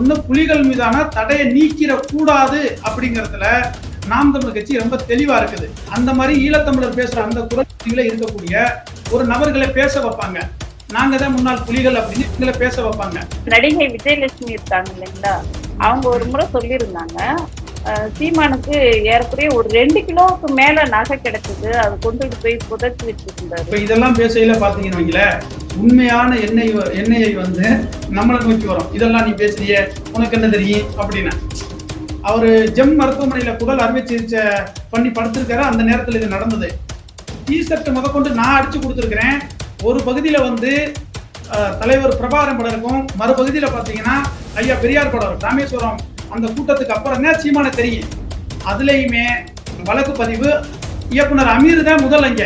ஒண்ணு புலிகள் மீதான தடையை நீக்கிற கூடாது அப்படிங்கறதுல நாம் தமிழர் கட்சி ரொம்ப தெளிவா இருக்குது. அந்த மாதிரி ஈழத்தமிழர் பேசுற அந்த குரல் இருக்கக்கூடிய ஒரு நபர்களை பேச வைப்பாங்க. நாங்க தான் முன்னாள் புலிகள் அப்படின்னு இவங்களை பேச வைப்பாங்க. நடிகை விஜயலட்சுமி இருக்காங்க இல்லைங்களா, அவங்க ஒரு முறை சொல்லியிருந்தாங்க, சீமானுக்கு ஏறக்குறைய ஒரு 2 கிலோவுக்கு மேல நகை கிடைச்சது, அது கொண்டுட்டு போய் புதைச்சு வச்சிருந்தாரு. இப்ப இதெல்லாம் பேசையில பாத்தீங்கன்னா உண்மையான எண்ணெயை வந்து நம்மளை நோக்கி வரும். இதெல்லாம் நீ பேசுறிய, உனக்கு என்ன தெரியும் அப்படின்னு. அவரு ஜெம் மருத்துவமனையில குடல் அறுவை சிகிச்சை பண்ணி படுத்திருக்காரு. அந்த நேரத்தில் இது நடந்தது. டிஷர்ட் முதற்கொண்டு நான் அடிச்சு கொடுத்துருக்கிறேன். ஒரு பகுதியில வந்து தலைவர் பிரபாகரன் படம் இருக்கும், மறுபகுதியில பாத்தீங்கன்னா ஐயா பெரியார் படம் இருக்கும். ராமேஸ்வரம் அந்த கூட்டத்துக்கு அப்புறம் தான் சீமான தெரியும். அதுலயுமே வழக்கு பதிவு இயக்குனர் அமீர் தான் முதல். அங்க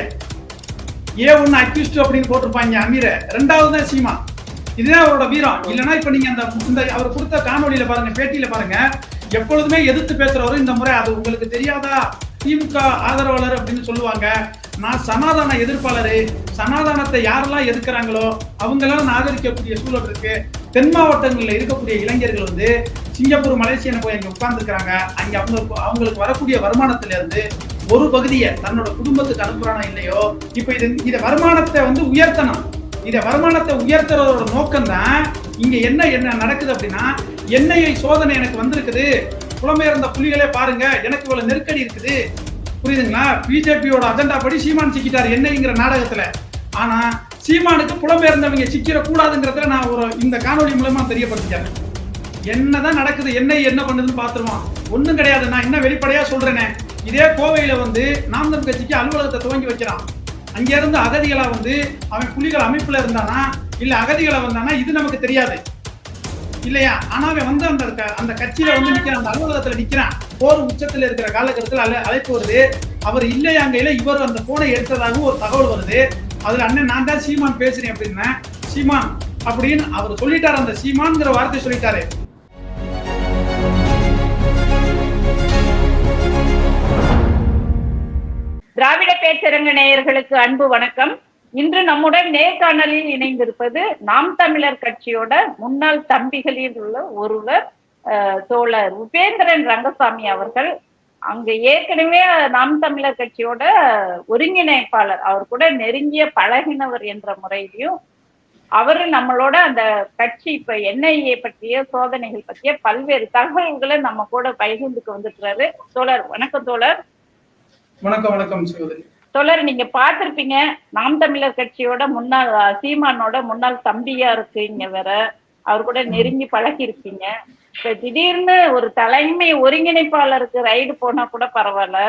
A1 அக்யூஸ்ட் அப்படின்னு போட்டிருப்பாங்க அமீர, 2வது தான் சீமா. இதுதான் அவரோட வீரம். இல்லைன்னா இப்ப நீங்க அந்த அவர் கொடுத்த காணொலியில பாருங்க, பேட்டியில பாருங்க, எப்பொழுதுமே எதிர்த்து பேசுறவரு இந்த முறை அது உங்களுக்கு தெரியாதா, திமுக ஆதரவாளர் அப்படின்னு சொல்லுவாங்க. நான் சனாதன எதிர்ப்பாளரு, சனாதனத்தை யாரெல்லாம் எதிர்க்கிறாங்களோ அவங்களாம் நான் ஆதரிக்கக்கூடிய சூழல் இருக்கு. தென் மாவட்டங்களில் இருக்கக்கூடிய இளைஞர்கள் வந்து சிங்கப்பூர் மலேசியா போய் அங்க உட்கார்ந்துருக்காங்க. அங்க அவங்களுக்கு வரக்கூடிய வருமானத்தில இருந்து ஒரு பகுதியை தன்னோட குடும்பத்துக்கு அனுப்புறானா இல்லையோ, இப்ப இத வருமானத்தை வந்து உயர்த்தணும். இத வருமானத்தை உயர்த்துறதோட நோக்கம் தான். இங்க என்ன நடக்குது அப்படின்னா, எண்ணெயை சோதனை எனக்கு வந்திருக்குது, புலம்பெயர்ந்த புலிகளே பாருங்க, எனக்கு இவ்வளவு நெருக்கடி இருக்குது, புரியுதுங்களா? பிஜேபியோட அஜெண்டா படி சீமான் சிக்கிட்டார் எண்ணெய்ங்கிற நாடகத்துல. ஆனா சீமானுக்கு புலம்பெயர்ந்தவங்க சிக்கிற கூடாதுங்கிறதுல நான் இந்த காணொலி மூலமா தெரியப்படுத்திக்கிறேன். என்னதான் நடக்குது, எண்ணெய் என்ன பண்ணுதுன்னு பாத்துருவோம். ஒண்ணும் கிடையாது. நான் என்ன வெளிப்படையா சொல்றேனே, இதே கோவையில வந்து நாம் தமிழர் கட்சிக்கு அலுவலகத்தை துவங்கி வைக்கிறான். அங்க இருந்து அகதிகளா வந்து அவன் புலிகள் அமைப்புல இருந்தானா இல்ல அகதிகளை வந்தானா இது நமக்கு தெரியாது இல்லையா? ஆனா அவன் வந்து அந்த கட்சியில வந்து நிக்கிறான், அந்த அலுவலகத்துல நிக்கிறான். போர் உச்சத்துல இருக்கிற காலகட்டத்தில் அழைப்பு வருது. அவர் இல்லையா அங்கையில இவர் அந்த போனை எடுத்ததாகவும் ஒரு தகவல் வருது. அதுல அண்ணன் நான் தான் சீமான் பேசுறேன் அப்படின்னா, சீமான் அப்படின்னு அவர் சொல்லிட்டாரு. அந்த சீமான்ங்கிற வார்த்தை சொல்லிட்டாரு. திராவிட பேச்சரங்க நேயர்களுக்கு அன்பு வணக்கம். இன்று நம்முடன் நேர்காணலில் இணைந்திருப்பது நாம் தமிழர் கட்சியோட முன்னாள் தம்பிகளில் உள்ள ஒருவர், தோழர் உபேந்திரன் ரங்கசாமி அவர்கள். அங்க ஏற்கனவே நாம் தமிழர் கட்சியோட ஒருங்கிணைப்பாளர், அவர் கூட நெருங்கிய பழகினவர் என்ற முறையிலையும் அவரு நம்மளோட அந்த கட்சி இப்ப என்ஐஏ பற்றிய சோதனைகள் பற்றிய பல்வேறு தகவல்களை நம்ம கூட பகிர்ந்துக்கு வந்துட்டுறாரு. தோழர் வணக்கம். தோழர் வணக்கம். வணக்கம் சகோதரி. தோழர், நீங்க பார்த்திருப்பீங்க, நாம் தமிழர் கட்சியோட முன்னாள் சீமானோட முன்னாள் தம்பியா இருக்கீங்க, வேற அவர் கூட நெருங்கி பழகி இருப்பீங்க. இப்ப திடீர்னு ஒரு தலைமை ஒருங்கிணைப்பாளருக்கு ரைடு போனா கூட பரவாயில்ல,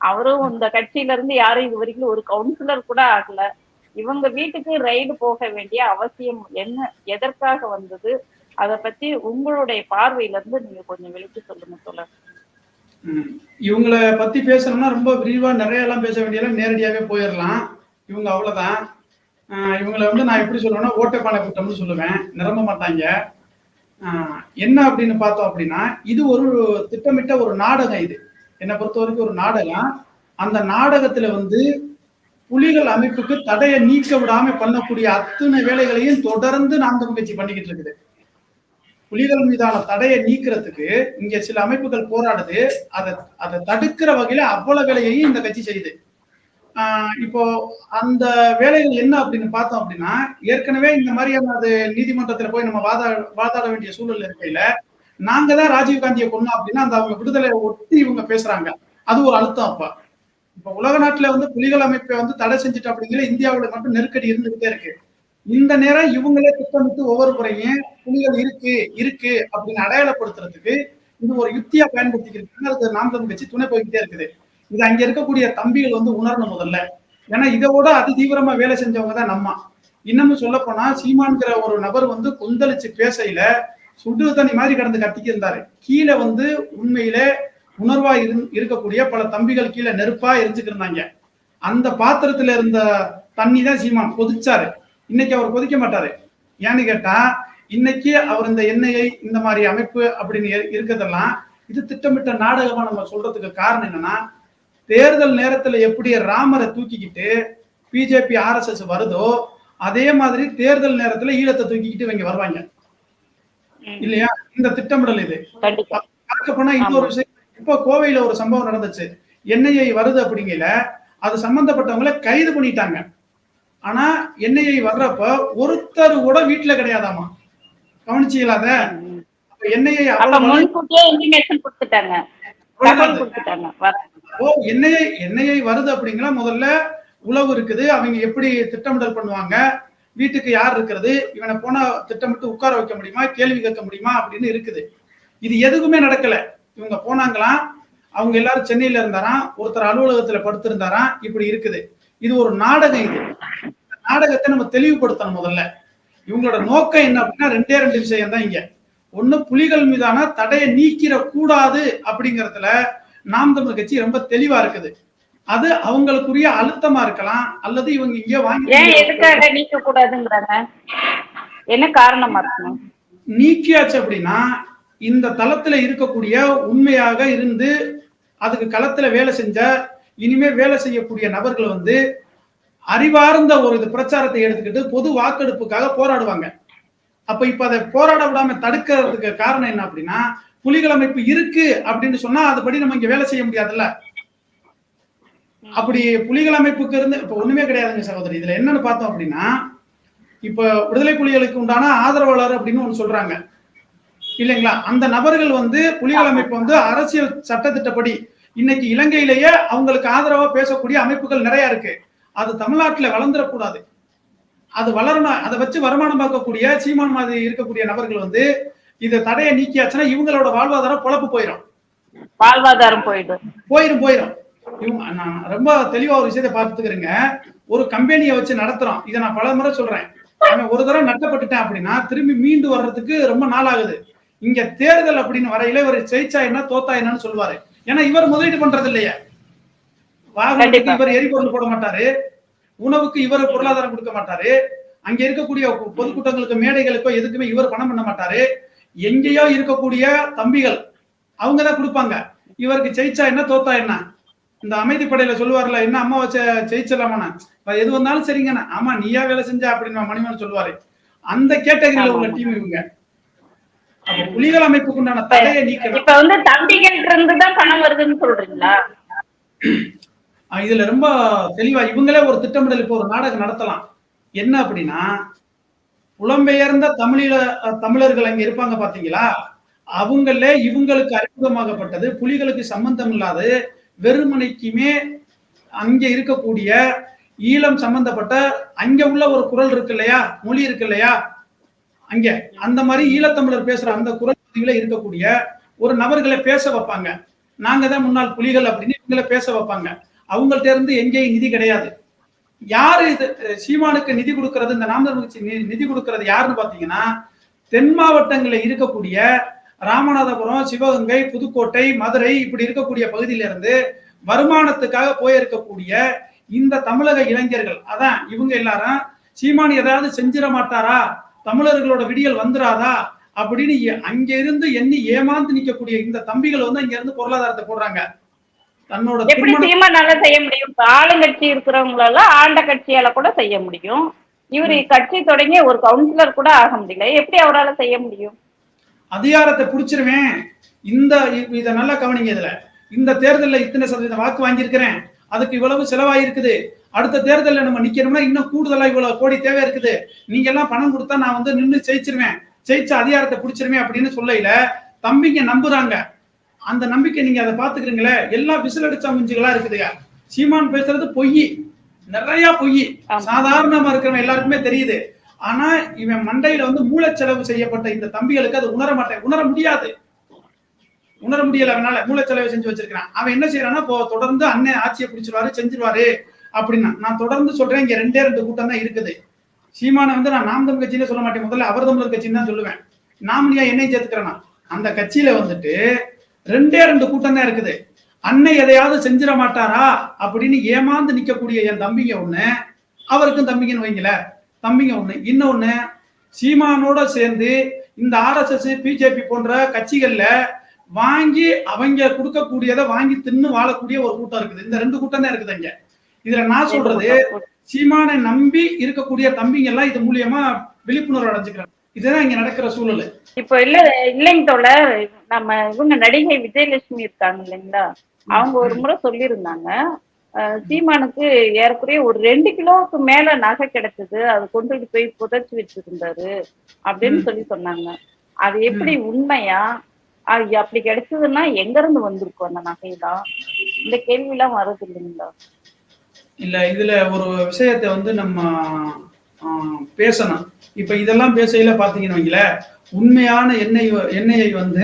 அவரும் இந்த கட்சியில இருந்து யாரும் இது வரைக்கும் ஒரு கவுன்சிலர் கூட ஆகல. இவங்க வீட்டுக்கு ரைடு போக வேண்டிய அவசியம் என்ன, எதற்காக வந்தது, அதை பத்தி உங்களுடைய பார்வையில இருந்து நீங்க கொஞ்சம் விளக்கி சொல்லுங்க தோழர். இவங்களை பத்தி பேசணும்னா ரொம்ப விரிவா நிறைய எல்லாம் பேச வேண்டியெல்லாம் நேரடியாவே போயிடலாம். இவங்க அவ்வளவுதான். இவங்களை வந்து நான் எப்படி சொல்லுவேன்னா ஓட்டைப்பானை கூட்டம்னு சொல்லுவேன். நிரம்ப மாட்டாங்க. என்ன அப்படின்னு பார்த்தோம் அப்படின்னா, இது ஒரு திட்டமிட்ட ஒரு நாடகம். இது என்னை பொறுத்த வரைக்கும் ஒரு நாடகம். அந்த நாடகத்துல வந்து புலிகள் அமைப்புக்கு தடையை நீக்க விடாம பண்ணக்கூடிய அத்தனை வேலைகளையும் தொடர்ந்து நாம் தமிழர் கட்சி பண்ணிக்கிட்டு இருக்குது. புலிகள் மீதான தடையை நீக்கிறதுக்கு இங்க சில அமைப்புகள் போராடுது. அதை தடுக்கிற வகையில அவ்வளவு வேலையையும் இந்த கட்சி செய்யுது. இப்போ அந்த வேலைகள் என்ன அப்படின்னு பார்த்தோம் அப்படின்னா, ஏற்கனவே இந்த மாதிரியான நீதிமன்றத்துல போய் நம்ம வாதாட வேண்டிய சூழல் இருக்கையில, நாங்க தான் ராஜீவ் காந்தியை கொன்னோம் அப்படின்னா அந்த அவங்க விடுதலையை ஒட்டி இவங்க பேசுறாங்க. அது ஒரு அழுத்தம். இப்ப உலக நாட்டுல வந்து புலிகள் அமைப்பை வந்து தடை செஞ்சுட்டு அப்படிங்கிற இந்தியாவுல மட்டும் நெருக்கடி இருந்துகிட்டே இருக்கு. இந்த நேரம் இவங்களே திட்டமிட்டு ஒவ்வொரு முறையும் புலிகள் இருக்கு அப்படின்னு அடையாளப்படுத்துறதுக்கு இது ஒரு யுக்தியா பயன்படுத்திக்கிறது. அதுக்கு நாம் தமிழர் கட்சி துணை போய்கிட்டே இருக்குது. இது அங்க இருக்கக்கூடிய தம்பிகள் வந்து உணரணும் முதல்ல. ஏன்னா இதோட அதி தீவிரமா வேலை செஞ்சவங்க தான் நம்ம. இன்னமும் சொல்ல போனா சீமான்கிற ஒரு நபர் வந்து கொந்தளிச்சு பேசையில சுடு தண்ணி மாதிரி கடந்து கத்திக்கு இருந்தாரு. கீழே வந்து உண்மையிலே உணர்வா இருக்கக்கூடிய பல தம்பிகள் கீழே நெருப்பா எரிஞ்சுக்கு இருந்தாங்க. அந்த பாத்திரத்துல இருந்த தண்ணி தான் சீமான் கொதிச்சாரு. இன்னைக்கு அவர் கொதிக்க மாட்டாரு. ஏன்னு கேட்டா, இன்னைக்கு அவர் இந்த எண்ணெயை இந்த மாதிரி அமைப்பு அப்படின்னு இருக்கிறதெல்லாம் இது திட்டமிட்ட நாடகமா நம்ம சொல்றதுக்கு காரணம் என்னன்னா, தேர்தல் நேரத்துல எப்படி ராமரை தூக்கிக்கிட்டு பிஜேபி RSS வருதோ அதே மாதிரி தேர்தல் நேரத்துல ஈழத்தை தூக்கிக்கிட்டு இவங்க வருவாங்க. இல்லையா? இந்த திட்டமிடல் இது. பார்க்க போனா இன்னொரு விஷயம், இப்போ கோவையில ஒரு சம்பவம் நடந்துச்சு. என்ஐஏ வருது அப்படிங்கல, அது சம்பந்தப்பட்டவங்களை கைது பண்ணிட்டாங்க. ஆனா என்ஐஏ வர்றப்ப ஒருத்தர் கூட வீட்டுல கிடையாதாமா. கவனிச்சீங்களா அத? என்ஐஏ என்ஐஏ வருது அப்படிங்கிற முதல்ல உளவு இருக்குது, அவங்க எப்படி திட்டமிடல் பண்ணுவாங்க, வீட்டுக்கு யார் இருக்கிறது, இவனை போனா திட்டமிட்டு உட்கார வைக்க முடியுமா, கேள்வி கேட்க முடியுமா அப்படின்னு இருக்குது. இது எதுக்குமே நடக்கல. இவங்க போனாங்களாம், அவங்க எல்லாரும் சென்னையில இருந்தாராம், ஒருத்தர் அலுவலகத்துல படுத்திருந்தாராம், இப்படி இருக்குது. இது ஒரு நாடகம். இது நாடகத்தை நம்ம தெளிவுபடுத்தணும். முதல்ல இவங்களோட நோக்கம் என்ன அப்படின்னா ரெண்டு விஷயம் தான் இங்க. ஒண்ணு, புலிகள் மீதான தடையை நீக்கிற கூடாது அப்படிங்கறதுல நாம் தமிழர் கட்சி ரொம்ப தெளிவா இருக்குது. அது அவங்களுக்குரிய அழுத்தமா இருக்கலாம், அல்லது இவங்க இங்க வாங்கி நீக்க கூடாதுங்கிறாங்க. என்ன காரணமா இருக்கணும்? நீக்கியாச்சு அப்படின்னா இந்த தளத்துல இருக்கக்கூடிய உண்மையாக இருந்து அதுக்கு களத்துல வேலை செஞ்ச, இனிமே வேலை செய்யக்கூடிய நபர்கள் வந்து அறிவார்ந்த ஒரு பிரச்சாரத்தை எடுத்துக்கிட்டு பொது வாக்கெடுப்புக்காக போராடுவாங்க. அப்ப இப்ப அதை போராட விடாம தடுக்கிறதுக்கு காரணம் என்ன அப்படின்னா, புலிகள் அமைப்பு இருக்கு அப்படின்னு சொன்னா அதுபடி நம்ம இங்க வேலை செய்ய முடியாதுல்ல. அப்படி புலிகள் அமைப்புக்கு இருந்து இப்ப ஒண்ணுமே கிடையாதுங்க சகோதரி. இதுல என்னன்னு பார்த்தோம் அப்படின்னா, இப்ப விடுதலை புலிகளுக்கு உண்டான ஆதரவாளர் அப்படின்னு ஒண்ணு சொல்றாங்க இல்லைங்களா? அந்த நபர்கள் வந்து புலிகள் அமைப்பு வந்து அரசியல் சட்டத்திட்டப்படி இன்னைக்கு இலங்கையிலேயே அவங்களுக்கு ஆதரவா பேசக்கூடிய அமைப்புகள் நிறைய இருக்கு. அது தமிழ்நாட்டுல வளர்ந்துடக்கூடாது. அது வளரணும். அதை வச்சு வருமானம் பார்க்கக்கூடிய சீமான் மாதிரி இருக்கக்கூடிய நபர்கள் வந்து இதை தடையை நீக்கியாச்சுன்னா இவங்களோட வாழ்வாதாரம் பொழப்பு போயிடும். போயிடும். நான் ரொம்ப தெளிவா ஒரு விஷயத்தை பார்த்துக்கிறேங்க. ஒரு கம்பெனியை வச்சு நடத்துறோம். இதை நான் பல முறை சொல்றேன். ஒரு தடவை நட்டப்பட்டுட்டேன் அப்படின்னா திரும்பி மீண்டு வர்றதுக்கு ரொம்ப நாள் ஆகுது. இங்க தேர்தல் அப்படின்னு வரையில இவர் ஜெயிச்சா என்ன தோத்தா என்னன்னு சொல்லுவாரு. ஏன்னா இவர் முதலீடு பண்றது இல்லையே. வாகனத்துக்கு இவர் எரிபொருள் போட மாட்டாரு, உணவுக்கு இவர் பொருளாதாரம் கொடுக்க மாட்டாரு, அங்க இருக்கக்கூடிய பொதுக்கூட்டங்களுக்கு மேடைகளுக்கோ எதுக்குமே இவர் பணம் பண்ண மாட்டாரு. எங்கேயோ இருக்கக்கூடிய தம்பிகள் அவங்கதான் கொடுப்பாங்க. இவருக்கு ஜெயிச்சா என்ன தோத்தா என்ன? இந்த அமைதி படையில சொல்லுவார்ல, என்ன அம்மா வச்ச ஜெயிச்சலாமா, எது வந்தாலும் சரிங்க, ஆமா நீயா வேலை செஞ்ச அப்படின்னு மணிமன் சொல்லுவாரு. அந்த கேட்டகரியில உள்ள டீம் இவங்க. புலிகள் அமைப்புக்கு உண்டான தடையை நீக்கணும். இப்ப வந்து தம்பிகள் இருந்துதான் பணம் வருதுன்னு சொல்றீங்களா? இதுல ரொம்ப தெளிவா இவங்களே ஒரு திட்டமிடல் இப்போ ஒரு நாடகம் நடத்தலாம். என்ன அப்படின்னா, புலம்பெயர்ந்த தமிழர்கள் அங்க இருப்பாங்க பாத்தீங்களா, அவங்களே இவங்களுக்கு அறிமுகமாகப்பட்டது புலிகளுக்கு சம்பந்தம் இல்லாத வெறுமனைக்குமே அங்க இருக்கக்கூடிய ஈழம் சம்பந்தப்பட்ட அங்க உள்ள ஒரு குரல் இருக்கு இல்லையா, மொழி இருக்கு இல்லையா, அங்க அந்த மாதிரி ஈழத்தமிழர் பேசுற அந்த குரல் பதிவுல இருக்கக்கூடிய ஒரு நபர்களை பேச வைப்பாங்க. நாங்க தான் முன்னாள் புலிகள் அப்படின்னு இவங்களை பேச வைப்பாங்க. அவங்கள்ட்ட இருந்து எங்கேயும் நிதி கிடையாது. யாரு இது சீமானுக்கு நிதி கொடுக்கறது, இந்த நாம் தமிழர் கட்சி நிதி கொடுக்கறது யாருன்னு பாத்தீங்கன்னா, தென் மாவட்டங்களில் இருக்கக்கூடிய ராமநாதபுரம், சிவகங்கை, புதுக்கோட்டை, மதுரை இப்படி இருக்கக்கூடிய பகுதியில இருந்து வருமானத்துக்காக போயிருக்கக்கூடிய இந்த தமிழக இளைஞர்கள். அதான் இவங்க எல்லாரும் சீமான் ஏதாவது செஞ்சிட மாட்டாரா, தமிழர்களோட விடியல் வந்துராதா அப்படின்னு அங்க இருந்து எண்ணி ஏமாந்து நிக்கக்கூடிய இந்த தம்பிகள் வந்து அங்க இருந்து பொருளாதாரத்தை போடுறாங்க. தன்னோட எப்படி சீமானால செய்ய முடியும்? ஆளுங்கட்சி இருக்கிறவங்களால ஆண்ட கட்சியால கூட செய்ய முடியும். இவரு கட்சி தொடங்கி ஒரு கவுன்சிலர் கூட ஆக முடியல, எப்படி அவரால் செய்ய முடியும்? அதிகாரத்தை புடிச்சிருவேன். இத நல்லா கவனிங்க. இதுல இந்த தேர்தலில் இத்தனை சதவீதம் வாக்கு வாங்கியிருக்கிறேன், அதுக்கு இவ்வளவு செலவாயிருக்குது, அடுத்த தேர்தலில் நம்ம நிக்கணும்னா இன்னும் கூடுதலா இவ்வளவு கோடி தேவை இருக்குது, நீங்க எல்லாம் பணம் கொடுத்தா நான் வந்து நின்று ஜெயிச்சிருவேன், ஜெயிச்ச அதிகாரத்தை புடிச்சிருவேன் அப்படின்னு சொல்லையில தம்பிங்க நம்புறாங்க. அந்த நம்பிக்கை நீங்க அதை பாத்துக்கிறீங்களே, எல்லாம் விசில் அடிச்சா முஞ்சுகளா இருக்குதுங்க. சீமான் பேசுறது பொய், நிறைய பொய், சாதாரணமா இருக்கிறவங்க எல்லாருக்குமே தெரியுது. ஆனா இவன் மண்டையில வந்து மூளைச்செலவு செய்யப்பட்ட இந்த தம்பிகளுக்கு அது உணர முடியல. அவனால மூளைச்செலவு செஞ்சு வச்சிருக்கான். அவன் என்ன செய்யறான்னா, தொடர்ந்து அண்ணன் ஆட்சியை பிடிச்சிருவாரு, செஞ்சிருவாரு அப்படின்னா. நான் தொடர்ந்து சொல்றேன், இங்க ரெண்டே கூட்டம் தான் இருக்குது. சீமான வந்து நான் நாம் தமிழர் கட்சியில சொல்ல மாட்டேன், முதல்ல அவர் தமிழர் கட்சின்னு தான் சொல்லுவேன். நாமினியா என்னை சேர்த்துக்கிறேன்னா, அந்த கட்சியில வந்துட்டு ரெண்டே கூட்டம் தான் இருக்குது. அண்ணன் எதையாவது செஞ்சிட மாட்டாரா அப்படின்னு ஏமாந்து நிக்கக்கூடிய என் தம்பிங்க ஒண்ணு, அவருக்கும் தம்பிங்கன்னு வைங்கள, தம்பிங்க ஒண்ணு. இன்னொன்னு, சீமானோட சேர்ந்து இந்த RSS, பிஜேபி போன்ற கட்சிகள்ல வாங்கி அவங்க கொடுக்கக்கூடியதை வாங்கி தின்னு வாழக்கூடிய ஒரு கூட்டம் இருக்குது. இந்த ரெண்டு கூட்டம் தான் இருக்குது அங்க. இதுல நான் சொல்றது, சீமானை நம்பி இருக்கக்கூடிய தம்பிங்க எல்லாம் இது மூலியமா விழிப்புணர்வு அடைஞ்சுக்கிறாங்க. இதுதான் இங்க நடக்கிற சூழல். இப்போ இல்லைங்க தோழர், நம்ம இவங்க நடிகை விஜயலட்சுமி இருக்காங்க இல்லைங்களா, அவங்க ஒரு முறை சொல்லியிருந்தாங்க, சீமானுக்கு ஏறக்குறைய ஒரு 2 கிலோவுக்கு மேல நகை கிடைச்சது, அது கொண்டுட்டு போய் புதைச்சு வச்சிருந்தாரு அப்படின்னு சொன்னாங்க. அது எப்படி உண்மையா? அப்படி கிடைச்சதுன்னா எங்க இருந்து வந்திருக்கும் அந்த நகைதான்? இந்த கேள்வி எல்லாம் வருது இல்லைங்களா? இல்ல, இதுல ஒரு விஷயத்தை வந்து நம்ம பேசணும். இப்ப இதெல்லாம் பேசையில பாத்தீங்கன்னு வைங்கள, உண்மையான எண்ணெயை வந்து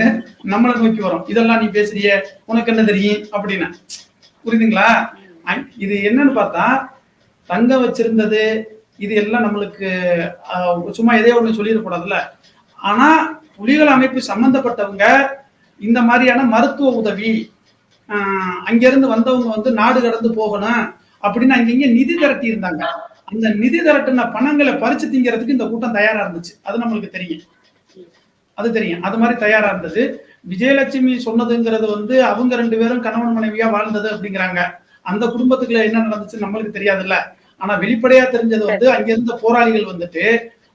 நம்மளை நோக்கி வரும். இதெல்லாம் நீ பேசுறிய, உனக்கு என்ன தெரியும் அப்படின்னு. புரியுதுங்களா? இது என்னன்னு பார்த்தா, தங்க வச்சிருந்தது இது எல்லாம் நம்மளுக்கு சும்மா எதையோ ஒண்ணு சொல்லிடக்கூடாதுல்ல. ஆனா புலிகள் அமைப்பு சம்பந்தப்பட்டவங்க இந்த மாதிரியான மருத்துவ உதவி அங்கிருந்து வந்தவங்க வந்து நாடு கடந்து போகணும் அப்படின்னு அங்கங்க நிதி திரட்டி இருந்தாங்க. அந்த நிதி திரட்டின பணங்களை பறிச்சு திங்கிறதுக்கு இந்த கூட்டம் தயாரா இருந்துச்சு. அது நம்மளுக்கு தெரியும், அது தெரியும். அது மாதிரி தயாரா இருந்தது. விஜயலட்சுமி சொன்னதுங்கிறது வந்து அவங்க 2 பேரும் கணவன் மனைவியா வாழ்ந்தது அப்படிங்கிறாங்க. அந்த குடும்பத்துக்குள்ள என்ன நடந்துச்சு நம்மளுக்கு தெரியாதுல்ல. ஆனா வெளிப்படையா தெரிஞ்சது வந்து அங்க இருந்த போராளிகள் வந்துட்டு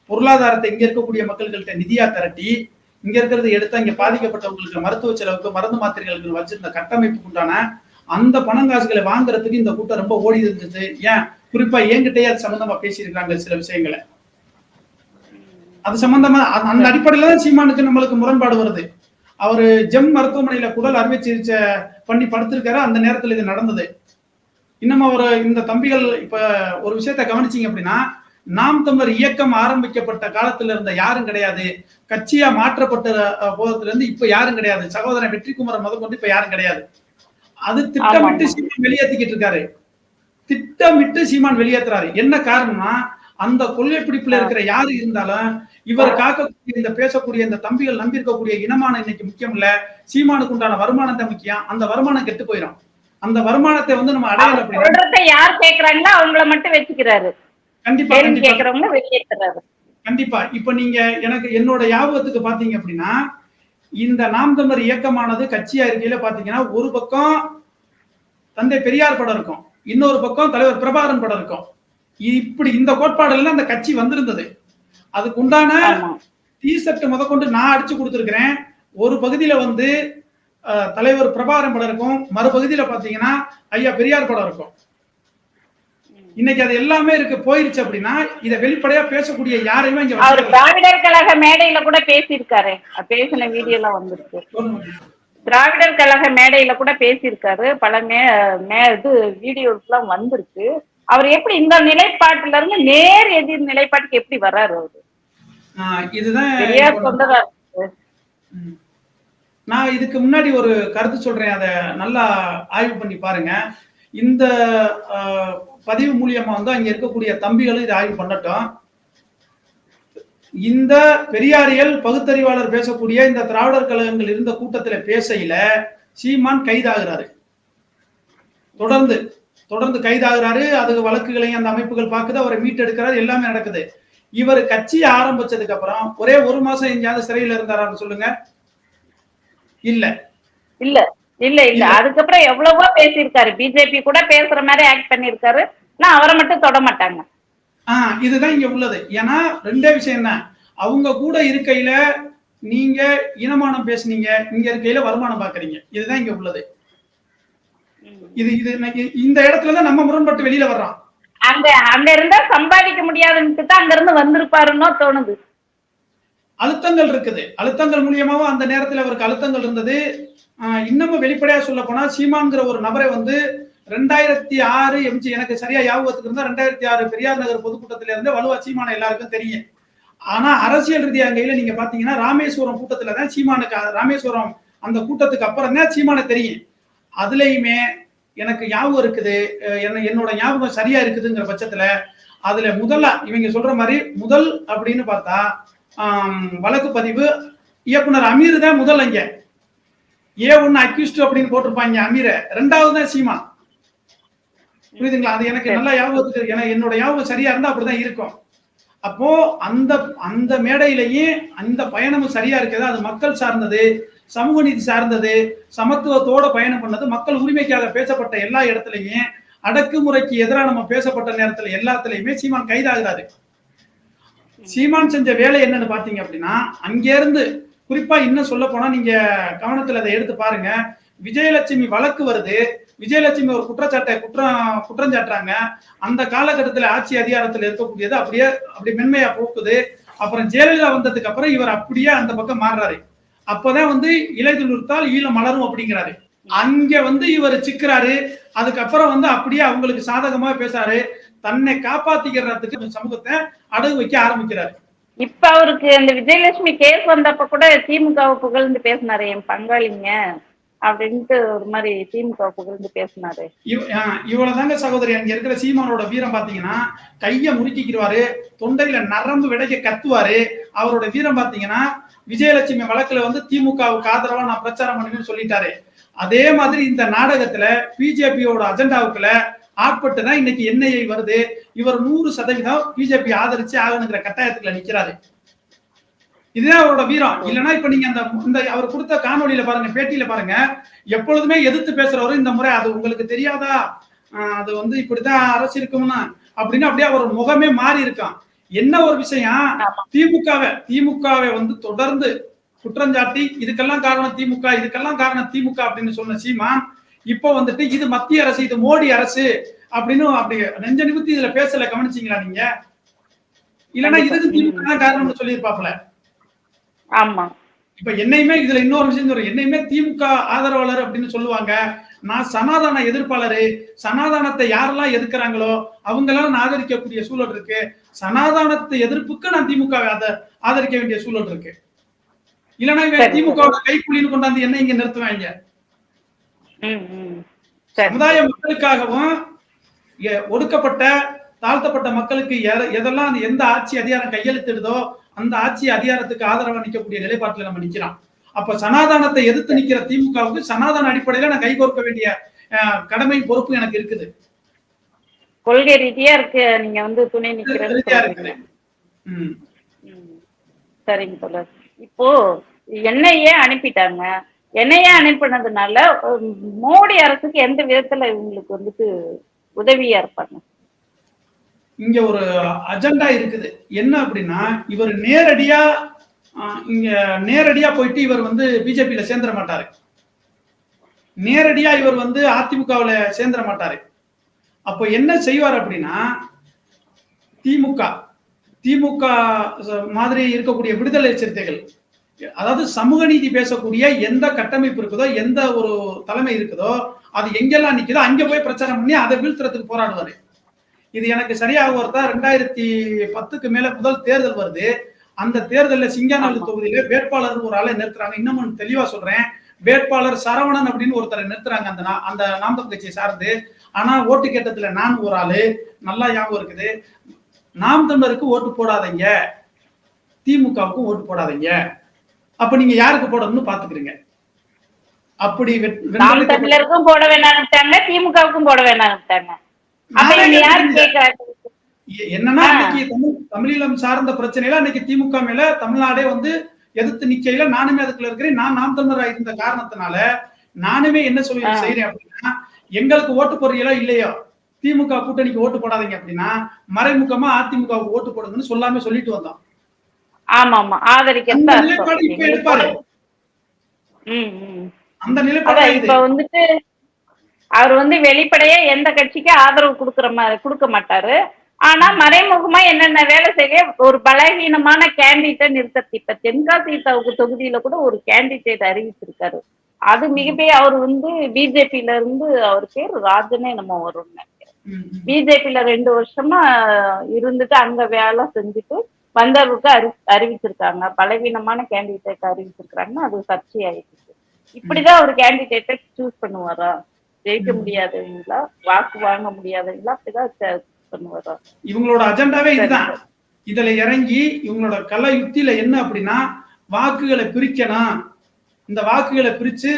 பொருளாதாரத்தை இங்க இருக்கக்கூடிய மக்கள்கிட்ட நிதியா திரட்டி இங்க இருக்கிறத எடுத்து அங்க பாதிக்கப்பட்டவங்களுக்கு மருத்துவ செலவுக்கு மருந்து மாத்திரைகளுக்கு வச்சிருந்த கட்டமைப்புக்கு உண்டான அந்த பணங்காசுகளை வாங்குறதுக்கு இந்த கூட்டம் ரொம்ப ஓடி இருந்தது. ஏன் குறிப்பா என்கிட்டயே அது சம்பந்தமா பேசியிருக்காங்க சில விஷயங்களை. அது சம்பந்தமா அந்த அடிப்படையில தான் சீமானுக்கு நம்மளுக்கு முரண்பாடு வருது. அவரு ஜெம் மருத்துவமனையில குடல் அறுவை சிகிச்சை பண்ணி படுத்திருக்காரு. அந்த நேரத்தில் இது நடந்தது. இன்னும் அவர் இந்த தம்பிகள் இப்ப ஒரு விஷயத்த கவனிச்சீங்க அப்படின்னா, நாம் தமிழர் இயக்கம் ஆரம்பிக்கப்பட்ட காலத்துல இருந்த யாரும் கிடையாது, கட்சியா மாற்றப்பட்ட போதத்துல இருந்து இப்ப யாரும் கிடையாது, சகோதரன் வெற்றிக்குமரன் முதற்கொண்டு இப்ப யாரும் கிடையாது. அது திட்டமிட்டு சீமான் வெளியேற்றிக்கிட்டு இருக்காரு. திட்டமிட்டு சீமான் வெளியேற்றுறாரு. என்ன காரணம்னா, அந்த கொள்கை பிடிப்புல இருக்கிற யாரு இருந்தாலும் இவர் காக்கக்கூடிய இந்த பேசக்கூடிய இந்த தம்பிகள் நம்பி இருக்கக்கூடிய இனமான இன்னைக்கு முக்கியம் இல்ல, சீமானுக்கு உண்டான வருமானத்தை முக்கியம். அந்த வருமானம் கெட்டு போயிடும். அந்த வருமானத்தை வந்து நம்ம அடையல அப்படின்னா யார் கேக்குறாங்களோ அவங்கள மட்டும் வச்சுக்கிறாரு. கண்டிப்பா கேக்குறவங்க வெளியேற்றுறாரு. கண்டிப்பா. இப்ப நீங்க எனக்கு என்னோட ஞாபகத்துக்கு பாத்தீங்க அப்படின்னா, இந்த நாம் தமிழர் இயக்கமானது கட்சியா இருக்கையில பாத்தீங்கன்னா, ஒரு பக்கம் தந்தை பெரியார் படம் இருக்கும், இன்னொரு பக்கம் தலைவர் பிரபாகரன் படம் இருக்கும். இப்படி இந்த கோட்பாடுல அந்த கட்சி வந்திருந்தது. அதுக்கு உண்டான டிஷர்ட் முதற்கொண்டு நான் அடிச்சு கொடுத்திருக்கிறேன். ஒரு பகுதியில வந்து தலைவர் பிரபாகரன் படம் இருக்கும், மறுபகுதியில பாத்தீங்கன்னா ஐயா பெரியார் படம் இருக்கும். இன்னைக்கு அது எல்லாமே இருக்கு, போயிருச்சு அப்படின்னா இத வெளிப்படையா பேசக்கூடிய யாரையுமே இங்க அவர் திராவிடர் கழக மேடையில கூட பேசியிருக்காரு. பேசின வீடியோ எல்லாம் வந்திருக்கு. திராவிடர் கழக மேடையில கூட பேசியிருக்காரு. பல இது வீடியோஸ் எல்லாம் வந்திருக்கு. அவர் எப்படி இந்த நிலைப்பாட்டுல இருந்து நேர் எதிர் நிலைப்பாட்டுக்கு எப்படி வர்றாரு அவரு? இதுதான் பெரியார் சொந்ததா. நான் இதுக்கு முன்னாடி ஒரு கருத்து சொல்றேன், அதை நல்லா ஆய்வு பண்ணி பாருங்க. இந்த பதிவு மூலியமா வந்து அங்க இருக்கக்கூடிய தம்பிகளும் இதை ஆய்வு பண்ணட்டும். இந்த பெரியாரியல் பகுத்தறிவாளர் பேசக்கூடிய இந்த திராவிடர் கழகங்கள் இருந்த கூட்டத்துல பேசையில சீமான் கைதாகிறாரு. தொடர்ந்து கைதாகிறாரு. அதுக்கு வழக்குகளையும் அந்த அமைப்புகள் பார்க்குது, அவரை மீட்டெடுக்கிறாரு, எல்லாமே நடக்குது. இவர் கட்சியை ஆரம்பிச்சதுக்கு அப்புறம் ஒரே 1 மாசம் எங்கேயாவது சிறையில இருந்தாரான்னு சொல்லுங்க? இல்ல இல்ல இல்ல இல்ல. அதுக்கப்புறம் எவ்வளவோ பேசியிருக்காரு. பிஜேபி கூட பேசுற மாதிரி ஆக்ட் பண்ணிருக்காரு. நான் அவரை மட்டும் தொட மாட்டாங்க. இதுதான் இங்க உள்ளது. ஏன்னா 2 விஷயம் தான். அவங்க கூட இருக்கையில நீங்க இனமானம் பேசுனீங்க, இங்க இருக்கையில வருமானம் பாக்குறீங்க. இதுதான் இங்க உள்ளது. இது இந்த இடத்துலதான் நம்ம முரண்பட்டு வெளியில வர்றோம். அங்க இருந்தா சம்பாதிக்க முடியாதுன்னு தான் அங்க இருந்து வந்திருப்பாருன்னு தோணுது. அழுத்தங்கள் இருக்குது. அழுத்தங்கள் மூலியமாவும் அந்த நேரத்தில் அவருக்கு அழுத்தங்கள் இருந்தது. இன்னமும் வெளிப்படையா சொல்ல போனா சீமான்கிற ஒரு நபரை வந்து 2006 எம்ஜி எனக்கு சரியா ஞாபகத்துக்கு இருந்தா 2006 பெரியார் நகர் பொதுக்கூட்டத்தில இருந்து வலுவா சீமான எல்லாருக்கும் தெரியும். ஆனா அரசியல் ரீதியா கையில நீங்க பாத்தீங்கன்னா ராமேஸ்வரம் கூட்டத்துல தான் சீமானுக்கு, ராமேஸ்வரம் அந்த கூட்டத்துக்கு அப்புறம் தான் சீமான தெரியும். அதுலயுமே எனக்கு ஞாபகம் இருக்குது, என்னோட ஞாபகம் சரியா இருக்குதுங்கிற பட்சத்துல அதுல முதல்ல இவங்க சொல்ற மாதிரி முதல் அப்படின்னு பார்த்தா வழக்கு பதிவு இயக்குனர் அமீர் தான் முதல். அங்க A1 அக்யூஸ்ட் அப்படின்னு போட்டிருப்பாங்க அமீர, 2வது தான் சீமா. புரியுதுங்களா? அது எனக்கு நல்லா ஞாபகத்துக்கு, என்னோட ஞாபகம் சரியா இருந்தா அப்படிதான் இருக்கும். அப்போ அந்த மேடையிலேயே அந்த பயணமும் சரியா இருக்குது. அது மக்கள் சார்ந்தது, சமூக நீதி சார்ந்தது, சமத்துவத்தோட பயணம் பண்ணது, மக்கள் உரிமைக்காக பேசப்பட்ட எல்லா இடத்துலையும், அடக்குமுறைக்கு எதிராக நம்ம பேசப்பட்ட நேரத்துல எல்லாத்துலயுமே சீமான் கைதாகிறாரு. சீமான் செஞ்ச வேலை என்னன்னு பாத்தீங்க அப்படின்னா, அங்க இருந்து குறிப்பா இன்னும் சொல்ல போனா நீங்க கவனத்துல அதை எடுத்து பாருங்க. விஜயலட்சுமி வழக்கு வருது. விஜயலட்சுமி ஒரு குற்றம் சாட்டுறாங்க. அந்த காலகட்டத்தில் ஆட்சி அதிகாரத்தில் இருக்கக்கூடியது அப்படியே அப்படி மென்மையா போக்குது. அப்புறம் ஜெயலலிதா வந்ததுக்கு அப்புறம் இவர் அப்படியே அந்த பக்கம் மாறுறாரு. அப்பதான் வந்து இலைதுளிர்த்தால் ஈழம் மலரும் அப்படிங்கிறாரு. அங்க வந்து இவர் சிக்கிறாரு. அதுக்கப்புறம் வந்து அப்படியே அவங்களுக்கு சாதகமா பேசாரு. தன்னை காப்பாத்திக்கிறதுக்கு சமூகத்தை அடகு வைக்க ஆரம்பிக்கிறாரு. இப்ப அவருக்கு அந்த விஜயலட்சுமி கேஸ் வந்தப்ப கூட திமுகவை புகழ்ந்து பேசினாரு, என் பங்காளிங்க அப்படின்ட்டு ஒரு மாதிரி திமுக புகழ்ந்து பேசினாரு. இவ்வளவுதாங்க சகோதரி. அங்க இருக்கிற சீமானோட வீரம் பாத்தீங்கன்னா கைய முறுக்கிக்கிடுவாரு, தொண்டையில நரம்பு விடைக்க கத்துவாரு. அவரோட வீரம் பாத்தீங்கன்னா விஜயலட்சுமி வழக்குல வந்து திமுகவுக்கு ஆதரவா நான் பிரச்சாரம் பண்ணுவேன்னு சொல்லிட்டாரு. அதே மாதிரி இந்த நாடகத்துல பிஜேபியோட அஜெண்டாவுக்குள்ள ஆட்பட்டுதான் இன்னைக்கு என்ஐஏ வருது. இவர் 100% பிஜேபி ஆதரிச்சு ஆகணுங்கிற கட்டாயத்துல நிக்கிறாரு. இதுதான் அவரோட வீரம். இல்லைன்னா இப்ப நீங்க அந்த அவர் கொடுத்த காணொலியில பாருங்க, பேட்டியில பாருங்க, எப்பொழுதுமே எதிர்த்து பேசுறவரு இந்த முறை அது உங்களுக்கு தெரியாதா, அது வந்து இப்படிதான் அரசு இருக்கும்னா அப்படின்னு அப்படியே அவர் முகமே மாறி இருக்கான். என்ன ஒரு விஷயம், திமுகவை வந்து தொடர்ந்து குற்றஞ்சாட்டி இதுக்கெல்லாம் காரணம் திமுக, இதுக்கெல்லாம் காரணம் திமுக அப்படின்னு சொன்ன சீமான் இப்போ வந்துட்டு இது மத்திய அரசு, இது மோடி அரசு அப்படின்னு அப்படி நெஞ்ச நிமித்தி இதுல பேசல. கவனிச்சீங்களா நீங்க? இல்லன்னா இதுக்கு திமுக தான் காரணம்னு சொல்லியிருப்பாப்ல. ஆமா. இப்ப என்னையுமே இதுல இன்னொரு விஷயம் சொல்றேன், என்னையுமே திமுக ஆதரவாளர் அப்படின்னு சொல்லுவாங்க. நான் சனாதன எதிர்ப்பாளரு. சனாதானத்தை யாரெல்லாம் எதிர்க்கிறாங்களோ அவங்க எல்லாம் நான் ஆதரிக்கக்கூடிய சூழல் இருக்கு. சனாதானத்தை எதிர்ப்புக்கு நான் திமுக ஆதரிக்க வேண்டிய சூழல் இருக்கு. இல்லைன்னா திமுக கைக்குலின்னு கொண்டாந்து என்ன இங்க நிறுத்துவாங்க. சமுதாய மக்களுக்காகவும் ஒடுக்கப்பட்ட தாழ்த்தப்பட்ட மக்களுக்கு எதெல்லாம் எந்த ஆட்சி அதிகாரம் கையெழுத்திடுதோ அந்த ஆட்சி அதிகாரத்துக்கு ஆதரவா நிற்கக்கூடிய நிலைப்பாட்டில் நம்ம நிக்கிறோம். அப்ப சனாதானத்தை எதிர்த்து நிக்கிற திமுகவுக்கு சனாதன அடிப்படையில நான் கைகோர்க்க வேண்டிய கடமை பொறுப்பு எனக்கு இருக்குது. கொள்கை ரீதியா இருக்கு. நீங்க வந்து துணை நிக்கிறது சரிங்க தொடர். இப்போ என்ஐஏ அனுப்பிட்டாங்க. என்ஐஏ அனுப்பினதுனால மோடி அரசுக்கு எந்த விதத்துல இவங்களுக்கு வந்துட்டு உதவியா இருப்பாங்க? இங்க ஒரு அஜெண்டா இருக்குது. என்ன அப்படின்னா இவர் நேரடியா போயிட்டு இவர் வந்து பிஜேபியில சேர்ந்துட மாட்டாரு. நேரடியா இவர் வந்து அதிமுகவுல சேர்ந்துட மாட்டாரு. அப்போ என்ன செய்வார் அப்படின்னா திமுக மாதிரி இருக்கக்கூடிய விடுதலை சிறுத்தைகள், அதாவது சமூக நீதி பேசக்கூடிய எந்த கட்டமைப்பு இருக்குதோ, எந்த ஒரு தலைமை இருக்குதோ, அது எங்கெல்லாம் நிக்குதோ அங்க போய் பிரச்சாரம் பண்ணி அதை வீழ்த்துறதுக்கு போராடுவாரு. இது எனக்கு சரியாக ஒருத்தா 2010க்கு மேல முதல் தேர்தல் வருது. அந்த தேர்தலில் சிங்காநல்லூர் தொகுதியில வேட்பாளர் ஒரு ஆளை நிறுத்துறாங்க. இன்னமும் தெளிவா சொல்றேன், வேட்பாளர் சரவணன் அப்படின்னு ஒருத்தரை நிறுத்துறாங்க அந்த நாம் தமிழர் கட்சியை சார்ந்து. ஆனா ஓட்டு கேட்டதுல நான் ஒரு ஆளு, நல்லா ஞாபகம் இருக்குது, நாம் தமிழருக்கு ஓட்டு போடாதீங்க, திமுகவுக்கும் ஓட்டு போடாதீங்க, அப்ப நீங்க யாருக்கு போடணும்னு பாத்துக்கிறீங்க. அப்படி நாம் தமிழருக்கும் போட வேணாம்ட்டாங்க, திமுகவுக்கும் போட வேணாம்ட்டாங்க. என்னன்னா அன்னைக்கு தமிழீழம் சார்ந்த பிரச்சனையில அன்னைக்கு திமுக மேல தமிழ்நாடே வந்து எதிர்த்து நிக்கையில நானுமே அதுக்குள்ள இருக்கிறேன். நான் நாம் தமிழராக இருந்த காரணத்தினால நானுமே என்ன சொல்லி செய்யறேன் அப்படின்னா, எங்களுக்கு ஓட்டு போடுறீங்களோ இல்லையோ திமுக கூட்டணிக்கு ஓட்டு போடாதீங்க அப்படின்னா மறைமுகமா அதிமுகவுக்கு ஓட்டு போடுங்கன்னு சொல்லாம சொல்லிட்டு வந்தோம். ஆமா ஆமா, ஆதரிக்க இப்ப எடுப்பாரு. அந்த நிலைப்பாடு இப்ப வந்துட்டு அவர் வந்து வெளிப்படையா எந்த கட்சிக்கு ஆதரவு கொடுக்க மாட்டாரு. ஆனா மறைமுகமா என்னென்ன வேலை செய்ய ஒரு பலகீனமான கேண்டிடேட்டை நிறுத்தி, இப்ப தென்காசி தொகுதியில கூட ஒரு கேண்டிடேட் அறிவிச்சிருக்காரு. அது மிகப்பெரிய, அவர் வந்து பிஜேபியில இருந்து, அவர் பேர் ராஜனே நம்ம வரும் நினைக்கிறேன், பிஜேபியில 2 வருஷமா இருந்துட்டு அங்க வேலை செஞ்சுட்டு வந்தவருக்கு அறிவிச்சிருக்காங்க. பலவீனமான கேண்டிடேட் அறிவிச்சிருக்காங்கன்னா அது சர்ச்சையாயிருக்கு. இப்படிதான் ஒரு கேண்டிடேட்டை சூஸ் பண்ணுவாரா? ஜெயிக்க முடியாதவங்களா, வாக்கு வாங்க முடியாதவங்களா, அப்படிதான் பண்ணுவாரா? இவங்களோட அஜெண்டாவே இதுதான். இதுல இறங்கி இவங்களோட கலை யுக்தியில என்ன அப்படின்னா வாக்குகளை பிரிக்கணும், இந்த வாக்குகளை பிரிச்சு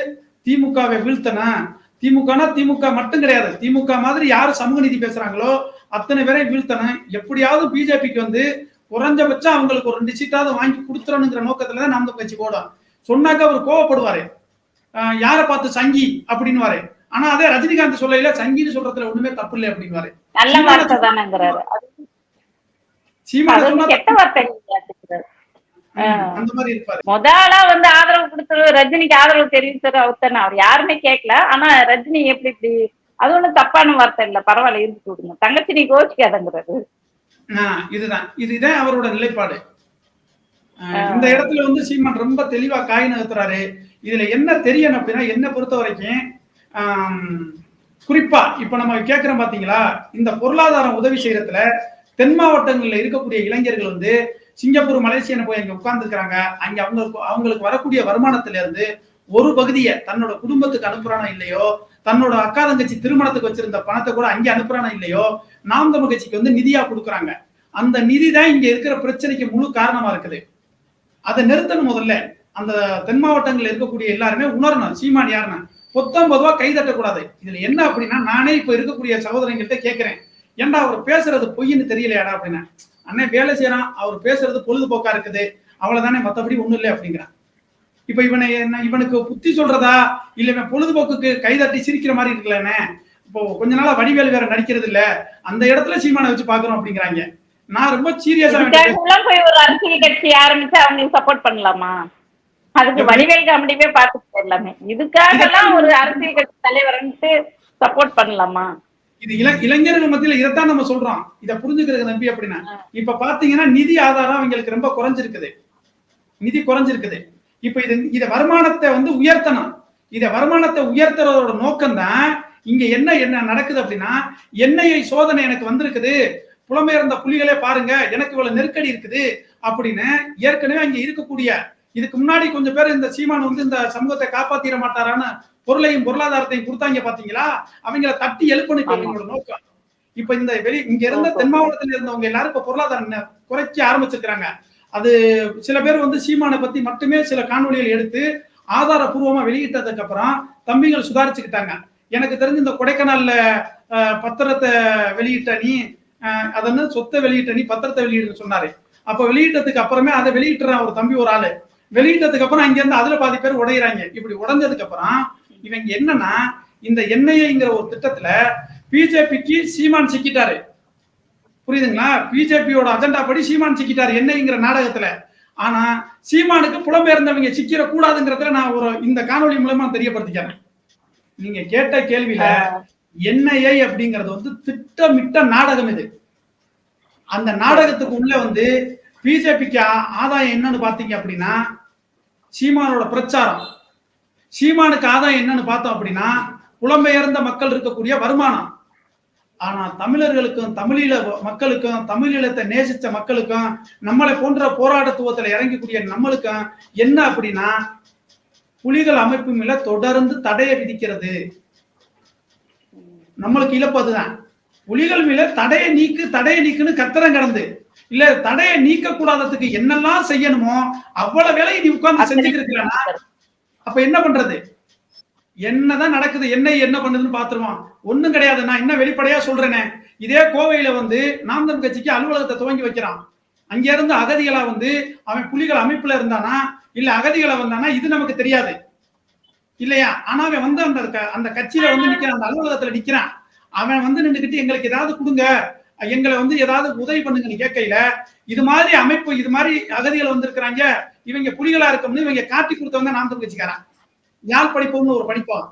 திமுகவை வீழ்த்தணும். திமுக மட்டும் கிடையாது, திமுக மாதிரி யாரு சமூக நீதி பேசுறாங்களோ அத்தனை பேரை வீழ்த்தணும். எப்படியாவது பிஜேபிக்கு வந்து குறைஞ்சபட்சம் அவங்களுக்கு ஒரு 2 சீட்டாவது வாங்கி கொடுத்துறணுங்கிற நோக்கத்துலதான் நாம் கட்சி போடும். சொன்னாக்க அவர் கோவப்படுவாரு, யாரை பார்த்து சங்கி அப்படின்னு வாரு. ஆனா அதே ரஜினிகாந்த் சொல்லையில சங்கின்னு சொல்றதுல ஒண்ணுமே தப்பு இல்லை அப்படின்னு. சீமான சொன்னா கெட்ட வார்த்தை அந்த மாதிரி இருப்பாரு. முதலா வந்து ஆதரவு கொடுத்தது ரஜினிக்கு ஆதரவு தெரிவித்தது அவர் தானே. அவர் யாருமே கேட்கல. ஆனா ரஜினி எப்படி இப்படி அது ஒண்ணும் தப்பான வார்த்தை இல்ல, பரவாயில்ல இருந்து விடுங்க, தங்கச்சி நீ கோச்சிக்காதங்கிறது. இதுதான் அவரோட நிலைப்பாடு. இந்த இடத்துல வந்து சீமான் ரொம்ப தெளிவா காய் நகர்த்துறாரு. இதுல என்ன தெரியணும் அப்படின்னா, என்ன பொறுத்த வரைக்கும் குறிப்பா இப்ப நம்ம கேட்கிறோம் பாத்தீங்களா, இந்த பொருளாதாரம் உதவி செய்யறதுல தென் மாவட்டங்கள்ல இருக்கக்கூடிய இளைஞர்கள் வந்து சிங்கப்பூர் மலேசியா போய் அங்க உட்கார்ந்து இருக்கிறாங்க. அங்க அவங்களுக்கு வரக்கூடிய வருமானத்துல இருந்து ஒரு பகுதியை தன்னோட குடும்பத்துக்கு அனுப்புறானா இல்லையோ, தன்னோட அக்கா தங்கச்சி திருமணத்துக்கு வச்சிருந்த பணத்தை கூட அங்கே அனுப்புறானா இல்லையோ, நாம் தமிழ் கட்சிக்கு வந்து நிதியா கொடுக்குறாங்க. அந்த நிதி தான் இங்க இருக்கிற பிரச்சனைக்கு முழு காரணமா இருக்குது. அதை நிறுத்தணும். முதல்ல அந்த தென் மாவட்டங்கள்ல இருக்கக்கூடிய எல்லாருமே உணரணும் சீமான் யாருன்னா. 19 கை தட்டக்கூடாது. இதுல என்ன அப்படின்னா, நானே இப்ப இருக்கக்கூடிய சகோதரங்கிட்ட கேட்கிறேன், ஏன்டா அவர் பேசுறது பொய்ன்னு தெரியலையாடா அப்படின்னா, அண்ணன் வேலை செய்யறான், அவர் பேசுறது பொழுதுபோக்கா இருக்குது, அவ்வளவுதானே, மத்தபடி ஒண்ணும் இல்லை அப்படிங்கிறான். இப்ப இவனுக்கு புத்தி சொல்றதா இல்ல இவன் பொழுதுபோக்குக்கு கைதட்டி சிரிக்கிற மாதிரி இருக்கலன்னு. இப்போ கொஞ்ச நாளா வடிவேல் வேற நடிக்கிறது இல்ல, அந்த இடத்துல சீமானை வச்சு பாக்குறோம் அப்படிங்கிறாங்க. நான் ரொம்ப சீரியஸா போய் ஒரு அரசியல் கட்சி ஆரம்பிச்சு அவங்களுக்கு சப்போர்ட் பண்ணலாமா? அதுக்கு வடிவேல் காமெடியே பார்த்துட்டு எல்லாமே. இதுக்காகலாம் ஒரு அரசியல் கட்சி தலைவர்ன்ட்டு சப்போர்ட் பண்ணலாமா? இது இளைஞர்கள் மத்தியில இதைத்தான் நம்ம சொல்றோம். இதை புரிஞ்சுக்கிறது நம்பி அப்படின்னா, இப்ப பாத்தீங்கன்னா நிதி ஆதாரம் அவங்களுக்கு ரொம்ப குறைஞ்சிருக்குது. நிதி குறைஞ்சிருக்குது. இப்ப இத வருமானத்தை வந்து உயர்த்தணும். இத வருமானத்தை உயர்த்துறதோட நோக்கம் தான் இங்க என்ன நடக்குது அப்படின்னா, எண்ணெயை சோதனை எனக்கு வந்திருக்குது, புலம்பெயர்ந்த புலிகளே பாருங்க, எனக்கு இவ்வளவு நெருக்கடி இருக்குது அப்படின்னு ஏற்கனவே அங்க இருக்கக்கூடிய, இதுக்கு முன்னாடி கொஞ்சம் பேர் இந்த சீமான் வந்து இந்த சமூகத்தை காப்பாத்திர மாட்டாரான்னு பொருளையும் பொருளாதாரத்தையும் கொடுத்தாங்க பாத்தீங்களா, அவங்களை தட்டி எழுப்பணும் இப்ப அவங்களோட நோக்கம். இப்ப இந்த இங்க இருந்த தென் மாவட்டத்தில் இருந்தவங்க எல்லாரும் இப்ப பொருளாதாரம் குறைக்க ஆரம்பிச்சிருக்கிறாங்க. அது சில பேர் வந்து சீமானை பத்தி மட்டுமே சில காணொலிகள் எடுத்து ஆதாரபூர்வமா வெளியிட்டதுக்கு அப்புறம் தம்பிகள் சுதாரிச்சுக்கிட்டாங்க. எனக்கு தெரிஞ்சு இந்த கொடைக்கானல்ல பத்திரத்தை வெளியிட்ட நீ, அதன்னு சொத்தை வெளியிட்ட நீ பத்திரத்தை வெளியிட்டு சொன்னாரு. அப்ப வெளியிட்டதுக்கு அப்புறமே அதை வெளியிட்டுறான் ஒரு தம்பி, ஒரு ஆளு வெளியிட்டதுக்கு அப்புறம் அங்க இருந்து அதுல பாதி பேர் உடையிறாங்க. இப்படி உடைஞ்சதுக்கு அப்புறம் இவங்க என்னன்னா, இந்த என்ஐஏங்கிற ஒரு திட்டத்துல பிஜேபிக்கு சீமான் சிக்கிட்டாரு. புரியுதுங்களா? பிஜேபியோட அஜெண்டா படி சீமான் சிக்கிட்டாரு என்ஐங்கிற நாடகத்துல. ஆனா சீமானுக்கு புலம்பெயர்ந்தவங்க சிக்கிற கூடாதுங்கிறதுல நான் ஒரு இந்த காணொலி மூலமா தெரியப்படுத்திக்கிறேன். நீங்க கேட்ட கேள்வியில என்ஐஏ அப்படிங்கிறது வந்து திட்டமிட்ட நாடகம். இது அந்த நாடகத்துக்கு உள்ள வந்து பிஜேபிக்கு ஆதாயம் என்னன்னு பாத்தீங்க அப்படின்னா, சீமானோட பிரச்சாரம். சீமானுக்கு ஆதாயம் என்னன்னு பார்த்தோம் அப்படின்னா, புலம்பெயர்ந்த மக்கள் இருக்கக்கூடிய வருமானம். ஆனா தமிழர்களுக்கும் தமிழீழ மக்களுக்கும் தமிழீழத்தை நேசிச்ச மக்களுக்கும் நம்மளை போன்ற போராட்டத்துவத்துல இறங்கக்கூடிய நம்மளுக்கும் என்ன அப்படின்னா, புலிகள் அமைப்பு மேல தொடர்ந்து தடையை விதிக்கிறது. நம்மளுக்கு இழப்பதுதான். புலிகள் மேல தடையை நீக்குன்னு கத்திரம் கிடந்து, இல்ல தடையை நீக்க கூடாததுக்கு என்னெல்லாம் செய்யணுமோ அவ்வளவு வேலையை நீ உட்கார்ந்து செஞ்சுக்கிறீங்களா? அப்ப என்ன பண்றது? என்னதான் நடக்குது, என்ன பண்ணுதுன்னு பாத்துருவான். ஒண்ணும் கிடையாது. நான் என்ன வெளிப்படையா சொல்றேனே, இதே கோவையில வந்து நாம் தமிழ் கட்சிக்கு அலுவலகத்தை துவங்கி வைக்கிறான். அங்க இருந்து அகதிகளா வந்து அவன் புலிகள் அமைப்புல இருந்தானா இல்ல அகதிகளை வந்தானா இது நமக்கு தெரியாது இல்லையா? ஆனா அவன் வந்து அந்த கட்சியில வந்து நிக்கிறான், அந்த அலுவலகத்துல நிக்கிறான். அவன் வந்து நின்றுகிட்டு எங்களுக்கு ஏதாவது கொடுங்க, எங்களை வந்து ஏதாவது உதவி பண்ணுங்கன்னு கேட்கையில, இது மாதிரி அமைப்பு, இது மாதிரி அகதிகள் வந்திருக்கிறாங்க, இவங்க புலிகளா இருக்கணும்னு இவங்க காட்டி கொடுத்தவங்க நாம் தமிழ் கட்சிக்காரன். யாழ் படிப்போம்னு ஒரு படிப்பான்.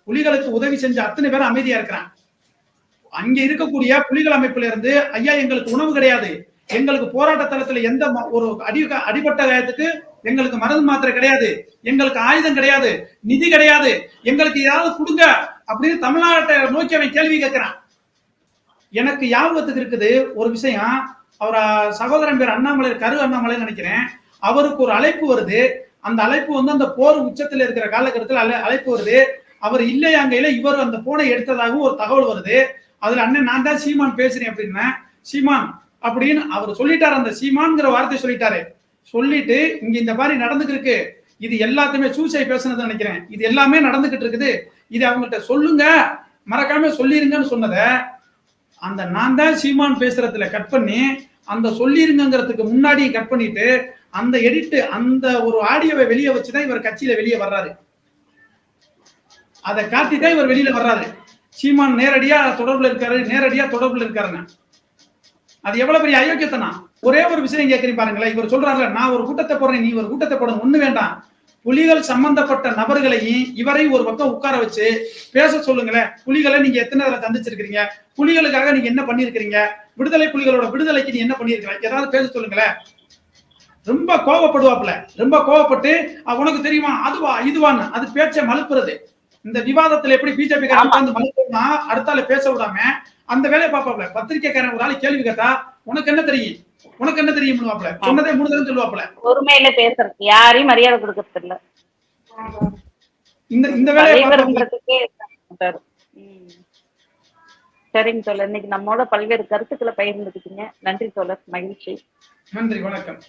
புலிகளுக்கு உதவி செஞ்ச அத்தனை பேரும் அமைதியா இருக்கிறான். அங்க இருக்கக்கூடிய புலிகள் அமைப்புல இருந்து, ஐயா எங்களுக்கு உணவு கிடையாது, எங்களுக்கு போராட்ட தளத்துல எந்த ஒரு அடிபட்ட காயத்துக்கு எங்களுக்கு மருந்து மாத்திரை கிடையாது, எங்களுக்கு ஆயுதம் கிடையாது, நிதி கிடையாது, எங்களுக்கு ஏதாவது கொடுங்க அப்படின்னு தமிழ்நாட்டை நோக்கி அவன் கேள்வி கேட்கிறான். எனக்கு ஞாபகத்துக்கு இருக்குது ஒரு விஷயம். அவர் சகோதரன் பேர் அண்ணாமலை, கரு அண்ணாமலை நினைக்கிறேன். அவருக்கு ஒரு அழைப்பு வருது. அந்த அழைப்பு வந்து அந்த போர் உச்சத்துல இருக்கிற காலகட்டத்தில் அழைப்பு வருது. அவர் இல்லையா அங்கையில இவர் அந்த போனை எடுத்ததாகவும் ஒரு தகவல் வருது. அதுல அண்ணன் நான் தான் சீமான் பேசுறேன் அப்படின்னா, சீமான் அப்படின்னு அவர் சொல்லிட்டாரு. அந்த சீமான்ங்கிற வார்த்தை சொல்லிட்டாரு. சொல்லிட்டு இங்க இந்த மாதிரி நடந்துட்டு இருக்கு, இது எல்லாத்தையுமே சூசை பேசுனது நினைக்கிறேன், இது எல்லாமே நடந்துகிட்டு இருக்குது, இது அவங்கள்ட்ட சொல்லுங்க, மறக்காம சொல்லிருங்கன்னு சொன்னத அந்த நான் தான் சீமான் பேசுறதுல கட் பண்ணி, அந்த சொல்லிருங்கிறதுக்கு முன்னாடி கட் பண்ணிட்டு அந்த எடிட், அந்த ஒரு ஆடியோவை வெளியே வச்சுதான் இவர் கட்சியில வெளியே வர்றாரு. அதை காட்டிதான் இவர் வெளியில வர்றாரு. சீமான் நேரடியா தொடர்புல இருக்காருங்க. அது எவ்வளவு பெரிய அயோக்கியத்தனா. ஒரே ஒரு விஷயம் கேட்கிறீங்க பாருங்களேன். இவர் சொல்றாருல, நான் ஒரு கூட்டத்தை போடுறேன், நீ ஒரு கூட்டத்தை போடணும், ஒண்ணு வேண்டாம். புலிகள் சம்பந்தப்பட்ட நபர்களையும் இவரை ஒரு பக்கம் உட்கார வச்சு பேச சொல்லுங்களேன். புலிகளை நீங்க எத்தனை தடவை சந்திச்சிருக்கீங்க, புலிகளுக்காக நீங்க என்ன பண்ணிருக்கீங்க, விடுதலை புலிகளோட விடுதலைக்கு நீ என்ன பண்ணிருக்க, ஏதாவது பேச சொல்லுங்களேன். ரொம்ப கோவப்படுவாப்புல, ரொம்ப கோவப்பட்டு உனக்கு தெரியுமா அதுவா இதுவான்னு அது பேச்சை மலுப்புறது. இந்த விவாதத்துல எப்படி பிஜேபி உட்கார்ந்து மலுப்புனா அடுத்தால பேச விடாம அந்த வேலையை பார்ப்பாப்ல. பத்திரிகைக்காரன் ஒரு ஆள் கேள்வி கேட்டா உனக்கு என்ன தெரியும், உனக்கு என்ன தெரியும் சொன்னதே 3 தடவை சொல்லுவாப்ல. ஒருமையில பேசுறது, யாரையும் மரியாதை கொடுக்கறது இல்ல. இந்த வேலையை சரிங்க தோழர், இன்னைக்கு நம்மோட பல்வேறு கருத்துக்களை பகிர்ந்துக்கிட்டீங்க. நன்றி தோழர், மகிழ்ச்சி. நன்றி, வணக்கம்.